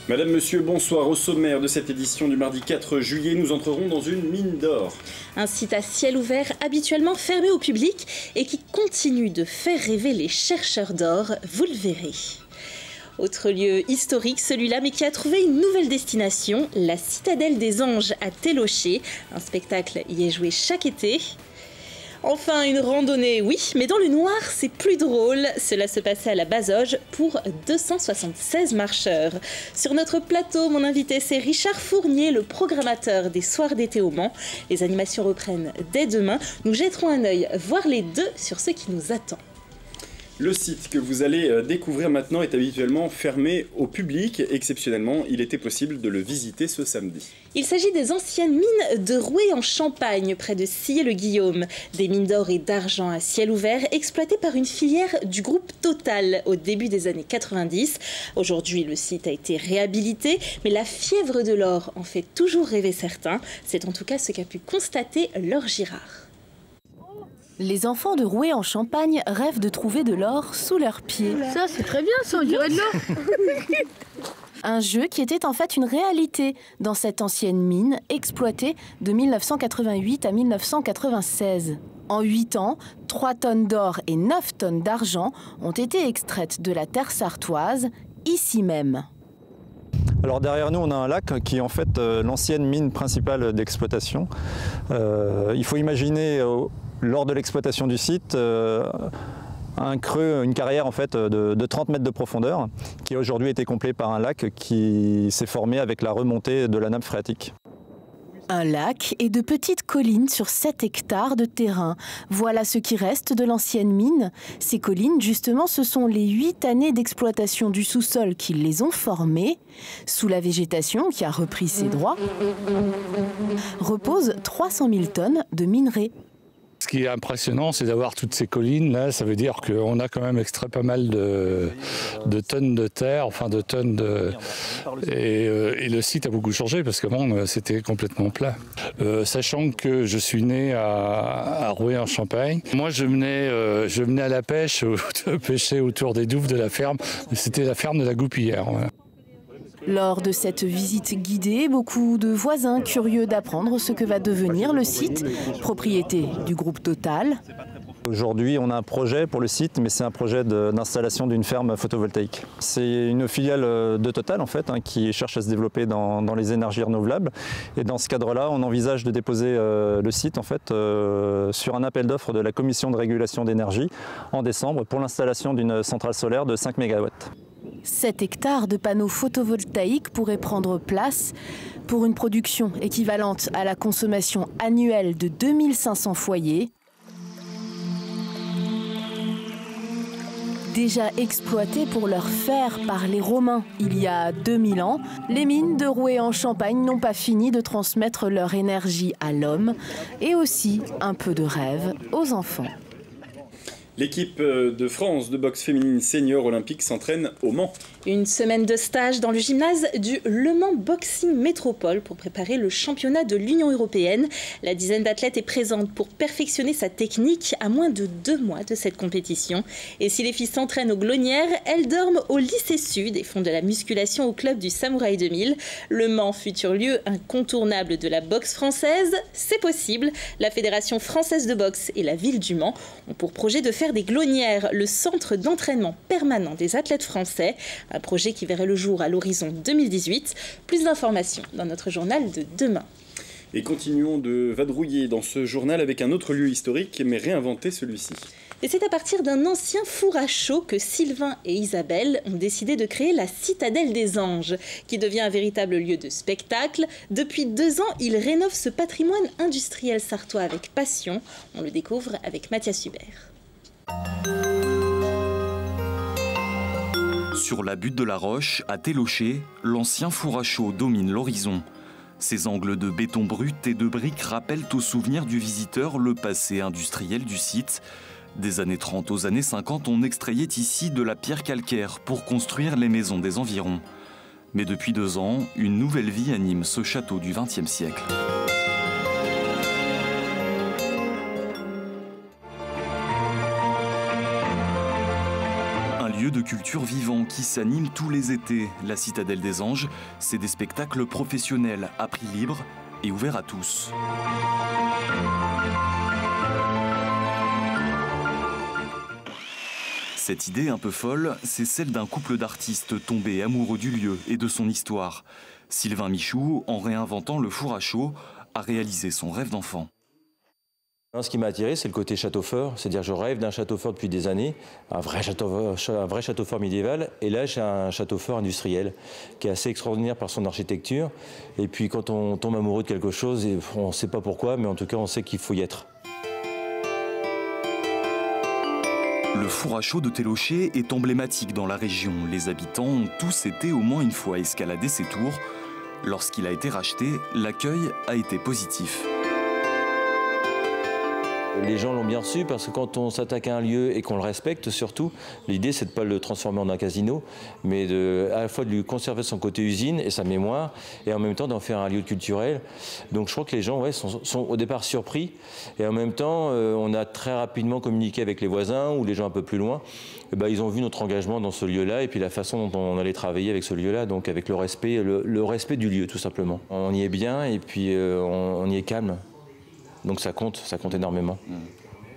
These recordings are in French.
Madame, monsieur, bonsoir. Au sommaire de cette édition du mardi 4 juillet, nous entrerons dans une mine d'or. Un site à ciel ouvert habituellement fermé au public et qui continue de faire rêver les chercheurs d'or, vous le verrez. Autre lieu historique, celui-là, mais qui a trouvé une nouvelle destination, la Citadelle des Anges à Télocher. Un spectacle y est joué chaque été. Enfin, une randonnée, oui, mais dans le noir, c'est plus drôle. Cela se passait à la Bazoge pour 276 marcheurs. Sur notre plateau, mon invité, c'est Richard Fournier, le programmateur des Soirs d'été au Mans. Les animations reprennent dès demain. Nous jetterons un œil, voir les deux, sur ce qui nous attend. Le site que vous allez découvrir maintenant est habituellement fermé au public. Exceptionnellement, il était possible de le visiter ce samedi. Il s'agit des anciennes mines de Rouet en Champagne, près de Sillé-le-Guillaume. Des mines d'or et d'argent à ciel ouvert, exploitées par une filière du groupe Total au début des années 90. Aujourd'hui, le site a été réhabilité, mais la fièvre de l'or en fait toujours rêver certains. C'est en tout cas ce qu'a pu constater Laure Girard. Les enfants de Rouet en Champagne rêvent de trouver de l'or sous leurs pieds. Ça, c'est très bien, ça, on dirait de l'or. Un jeu qui était en fait une réalité dans cette ancienne mine exploitée de 1988 à 1996. En 8 ans, 3 tonnes d'or et 9 tonnes d'argent ont été extraites de la terre sartoise, ici même. Alors derrière nous, on a un lac qui est en fait l'ancienne mine principale d'exploitation. Il faut imaginer lors de l'exploitation du site un creux, une carrière en fait de 30 mètres de profondeur qui a aujourd'hui été comblée par un lac qui s'est formé avec la remontée de la nappe phréatique. Un lac et de petites collines sur 7 hectares de terrain. Voilà ce qui reste de l'ancienne mine. Ces collines, justement, ce sont les 8 années d'exploitation du sous-sol qui les ont formées. Sous la végétation, qui a repris ses droits, reposent 300 000 tonnes de minerais. Ce qui est impressionnant, c'est d'avoir toutes ces collines là. Ça veut dire qu'on a quand même extrait pas mal de tonnes de terre, enfin de tonnes de... Et le site a beaucoup changé parce qu'avant c'était complètement plat. Sachant que je suis né à Rouet en Champagne, moi je venais à la pêche, pêcher autour des douves de la ferme. C'était la ferme de la Goupillière. Voilà. Lors de cette visite guidée, beaucoup de voisins curieux d'apprendre ce que va devenir le site, propriété du groupe Total. Aujourd'hui, on a un projet pour le site, mais c'est un projet d'installation d'une ferme photovoltaïque. C'est une filiale de Total en fait, qui cherche à se développer dans les énergies renouvelables. Et dans ce cadre-là, on envisage de déposer le site en fait, sur un appel d'offres de la Commission de régulation d'énergie en décembre pour l'installation d'une centrale solaire de 5 MW. 7 hectares de panneaux photovoltaïques pourraient prendre place pour une production équivalente à la consommation annuelle de 2500 foyers. Déjà exploités pour leur fer par les Romains il y a 2000 ans, les mines de Rouet en Champagne n'ont pas fini de transmettre leur énergie à l'homme et aussi un peu de rêve aux enfants. L'équipe de France de boxe féminine senior olympique s'entraîne au Mans. Une semaine de stage dans le gymnase du Le Mans Boxing Métropole pour préparer le championnat de l'Union européenne. La dizaine d'athlètes est présente pour perfectionner sa technique à moins de 2 mois de cette compétition. Et si les filles s'entraînent aux Glonnières, elles dorment au lycée Sud et font de la musculation au club du Samouraï 2000. Le Mans, futur lieu incontournable de la boxe française, c'est possible. La Fédération française de boxe et la ville du Mans ont pour projet de faire des Glonnières le centre d'entraînement permanent des athlètes français. Un projet qui verrait le jour à l'horizon 2018. Plus d'informations dans notre journal de demain. Et continuons de vadrouiller dans ce journal avec un autre lieu historique, mais réinventé celui-ci. Et c'est à partir d'un ancien four à chaux que Sylvain et Isabelle ont décidé de créer la Citadelle des Anges, qui devient un véritable lieu de spectacle. Depuis 2 ans, ils rénovent ce patrimoine industriel sartois avec passion. On le découvre avec Mathias Hubert. Sur la butte de la Roche, à Télocher, l'ancien four à chaux domine l'horizon. Ses angles de béton brut et de briques rappellent au souvenir du visiteur le passé industriel du site. Des années 30 aux années 50, on extrayait ici de la pierre calcaire pour construire les maisons des environs. Mais depuis 2 ans, une nouvelle vie anime ce château du XXe siècle. de culture vivant qui s'anime tous les étés. La Citadelle des Anges, c'est des spectacles professionnels à prix libre et ouverts à tous. Cette idée un peu folle, c'est celle d'un couple d'artistes tombés amoureux du lieu et de son histoire. Sylvain Michou, en réinventant le four à chaud, a réalisé son rêve d'enfant. Ce qui m'a attiré, c'est le côté château fort. C'est-à-dire je rêve d'un château fort depuis des années, un vrai château fort médiéval. Et là, j'ai un château fort industriel qui est assez extraordinaire par son architecture. Et puis quand on tombe amoureux de quelque chose, on ne sait pas pourquoi, mais en tout cas, on sait qu'il faut y être. Le four à chaud de Télocher est emblématique dans la région. Les habitants ont tous été au moins une fois escalader ses tours. Lorsqu'il a été racheté, l'accueil a été positif. Les gens l'ont bien reçu parce que quand on s'attaque à un lieu et qu'on le respecte surtout, l'idée c'est de ne pas le transformer en un casino, mais à la fois de lui conserver son côté usine et sa mémoire, et en même temps d'en faire un lieu culturel. Donc je crois que les gens sont au départ surpris, et en même temps on a très rapidement communiqué avec les voisins ou les gens un peu plus loin. Et ils ont vu notre engagement dans ce lieu-là et puis la façon dont on allait travailler avec ce lieu-là, donc avec le respect du lieu tout simplement. On y est bien et puis on y est calme. Donc ça compte énormément.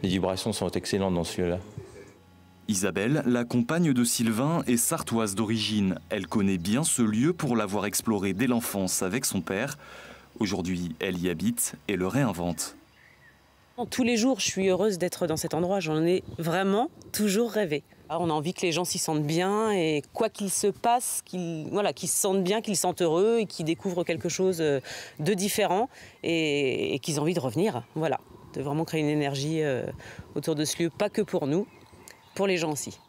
Les vibrations sont excellentes dans ce lieu-là. Isabelle, la compagne de Sylvain, est sartoise d'origine. Elle connaît bien ce lieu pour l'avoir exploré dès l'enfance avec son père. Aujourd'hui, elle y habite et le réinvente. Tous les jours, je suis heureuse d'être dans cet endroit. J'en ai vraiment toujours rêvé. On a envie que les gens s'y sentent bien et quoi qu'il se passe, qu'ils se sentent bien, qu'ils se sentent heureux et qu'ils découvrent quelque chose de différent et qu'ils aient envie de revenir. Voilà, de vraiment créer une énergie autour de ce lieu, pas que pour nous, pour les gens aussi.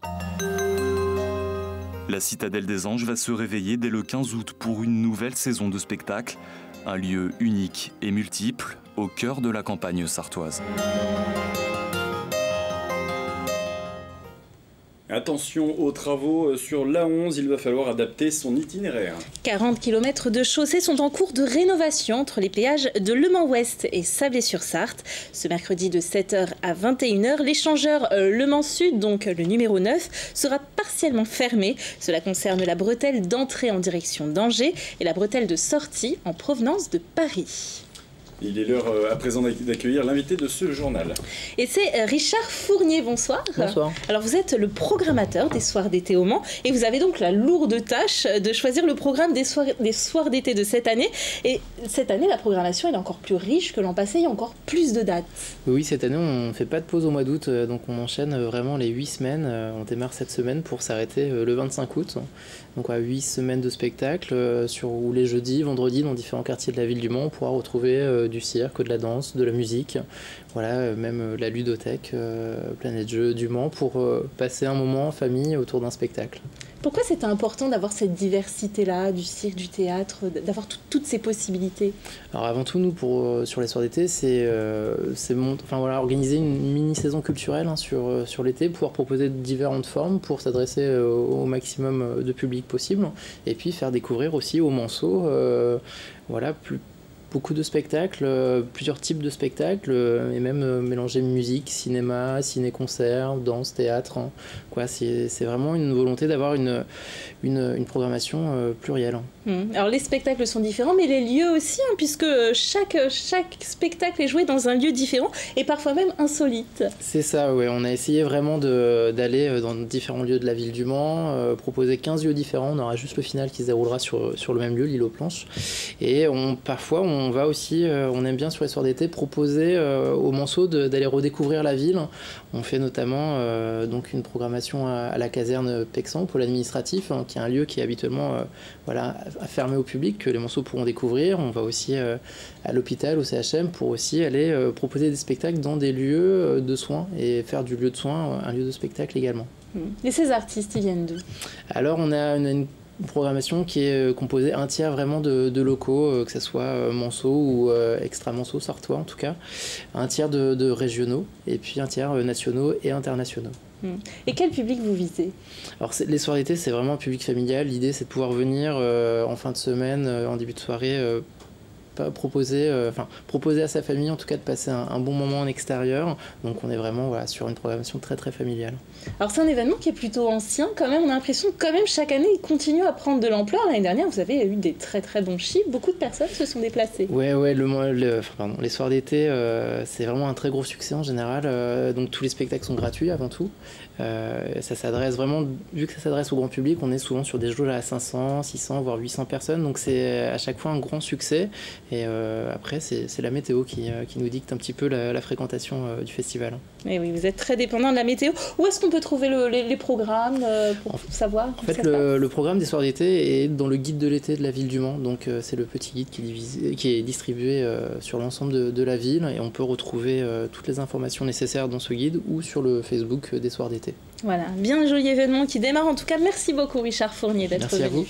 La Citadelle des Anges va se réveiller dès le 15 août pour une nouvelle saison de spectacle. Un lieu unique et multiple au cœur de la campagne sartoise. Attention aux travaux sur l'A11, il va falloir adapter son itinéraire. 40 km de chaussées sont en cours de rénovation entre les péages de Le Mans-Ouest et Sablé-sur-Sarthe. Ce mercredi de 7h à 21h, l'échangeur Le Mans-Sud, donc le numéro 9, sera partiellement fermé. Cela concerne la bretelle d'entrée en direction d'Angers et la bretelle de sortie en provenance de Paris. Il est l'heure à présent d'accueillir l'invité de ce journal. Et c'est Richard Fournier, bonsoir. Bonsoir. Alors vous êtes le programmateur des soirs d'été au Mans et vous avez donc la lourde tâche de choisir le programme des soirs d'été de cette année. Et cette année, la programmation est encore plus riche que l'an passé, il y a encore plus de dates. Oui, cette année, on ne fait pas de pause au mois d'août, donc on enchaîne vraiment les 8 semaines. On démarre cette semaine pour s'arrêter le 25 août. Donc 8 semaines de spectacle où les jeudis, vendredis, dans différents quartiers de la ville du Mans, on pourra retrouver du cirque, de la danse, de la musique, même la ludothèque, Planète Jeux du Mans, pour passer un moment en famille autour d'un spectacle. Pourquoi c'était important d'avoir cette diversité-là, du cirque, du théâtre, d'avoir toutes ces possibilités? Alors avant tout, nous, sur les soirs d'été, c'est organiser une mini-saison culturelle sur l'été, pouvoir proposer différentes formes pour s'adresser au maximum de public possible, et puis faire découvrir aussi aux Manceaux beaucoup de spectacles, plusieurs types de spectacles, et même mélanger musique, cinéma, ciné-concert, danse, théâtre. C'est vraiment une volonté d'avoir une programmation plurielle. Alors les spectacles sont différents, mais les lieux aussi, puisque chaque spectacle est joué dans un lieu différent et parfois même insolite. C'est ça, oui. On a essayé vraiment d'aller dans différents lieux de la ville du Mans, proposer 15 lieux différents. On aura juste le final qui se déroulera sur le même lieu, l'île aux planches. Et parfois, on va aussi, on aime bien sur les soirs d'été, proposer aux Manceaux d'aller redécouvrir la ville. On fait notamment donc une programmation à la caserne Pexan, pôle administratif, qui est un lieu qui est habituellement fermé au public, que les Manceaux pourront découvrir. On va aussi à l'hôpital, au CHM, pour aussi aller proposer des spectacles dans des lieux de soins et faire du lieu de soins un lieu de spectacle également. Et ces artistes, ils viennent d'où? Alors on a une programmation qui est composée un tiers vraiment de locaux, que ce soit Manceaux ou extra-Manceaux, sartois en tout cas, un tiers de régionaux et puis un tiers nationaux et internationaux. Et quel public vous visez? Alors les soirs d'été, c'est vraiment un public familial. L'idée, c'est de pouvoir venir en fin de semaine, en début de soirée, proposer à sa famille en tout cas de passer un bon moment en extérieur. Donc on est vraiment sur une programmation très très familiale. Alors c'est un événement qui est plutôt ancien quand même, on a l'impression que quand même chaque année il continue à prendre de l'ampleur. L'année dernière vous avez eu des très très bons chiffres, beaucoup de personnes se sont déplacées. Ouais, les soirs d'été c'est vraiment un très gros succès en général, donc tous les spectacles sont gratuits avant tout. Ça s'adresse vraiment, vu que ça s'adresse au grand public, on est souvent sur des jauges à 500, 600 voire 800 personnes, donc c'est à chaque fois un grand succès. Et après c'est la météo qui nous dicte un petit peu la fréquentation du festival. Et oui, vous êtes très dépendant de la météo. Où est-ce qu'on peut trouver les programmes pour savoir? En fait, le programme des soirs d'été est dans le guide de l'été de la ville du Mans. Donc, c'est le petit guide qui est distribué sur l'ensemble de la ville. Et on peut retrouver toutes les informations nécessaires dans ce guide ou sur le Facebook des soirs d'été. Voilà, bien joli événement qui démarre. En tout cas, merci beaucoup Richard Fournier d'être venu. Merci à vous.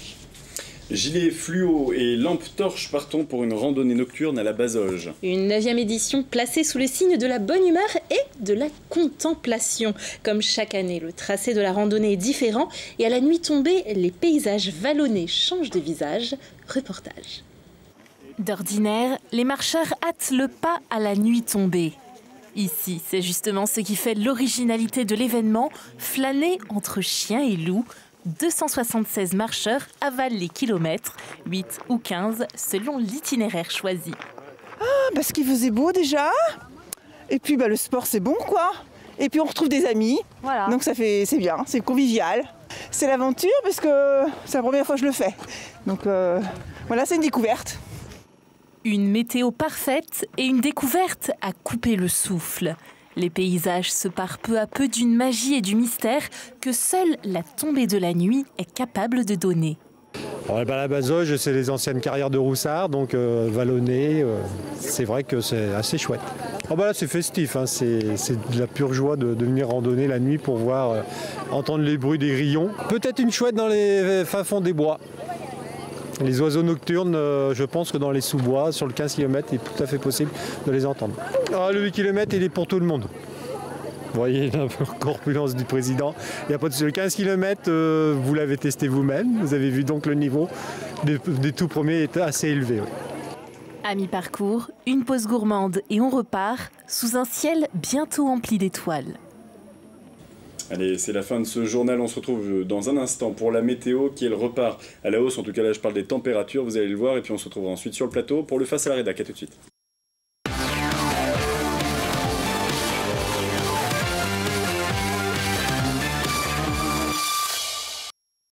Gilet fluo et lampe torche partons pour une randonnée nocturne à la Bazoge. Une 9e édition placée sous le signe de la bonne humeur et de la contemplation. Comme chaque année, le tracé de la randonnée est différent et à la nuit tombée, les paysages vallonnés changent de visage. Reportage. D'ordinaire, les marcheurs hâtent le pas à la nuit tombée. Ici, c'est justement ce qui fait l'originalité de l'événement, flâner entre chiens et loups. 276 marcheurs avalent les kilomètres, 8 ou 15 selon l'itinéraire choisi. Parce qu'il faisait beau déjà, et puis le sport c'est bon quoi, et puis on retrouve des amis, voilà. Donc c'est bien, c'est convivial. C'est l'aventure parce que c'est la première fois que je le fais, donc voilà, c'est une découverte. Une météo parfaite et une découverte à couper le souffle. Les paysages se parent peu à peu d'une magie et du mystère que seule la tombée de la nuit est capable de donner. La Bazoge, c'est les anciennes carrières de Roussard, donc vallonnées, c'est vrai que c'est assez chouette. Là, c'est festif, hein, c'est de la pure joie de venir randonner la nuit pour voir, entendre les bruits des grillons. Peut-être une chouette dans les fins fonds des bois. Les oiseaux nocturnes, je pense que dans les sous-bois, sur le 15 km, il est tout à fait possible de les entendre. Le 8 km, il est pour tout le monde. Vous voyez la corpulence du président. Il y a pas de... Le 15 km, vous l'avez testé vous-même. Vous avez vu donc le niveau des tout premiers est assez élevé. Oui. À mi-parcours, une pause gourmande et on repart sous un ciel bientôt empli d'étoiles. Allez, c'est la fin de ce journal. On se retrouve dans un instant pour la météo qui, elle, repart à la hausse. En tout cas, là, je parle des températures. Vous allez le voir. Et puis, on se retrouvera ensuite sur le plateau pour le Face à la Rédac. À tout de suite.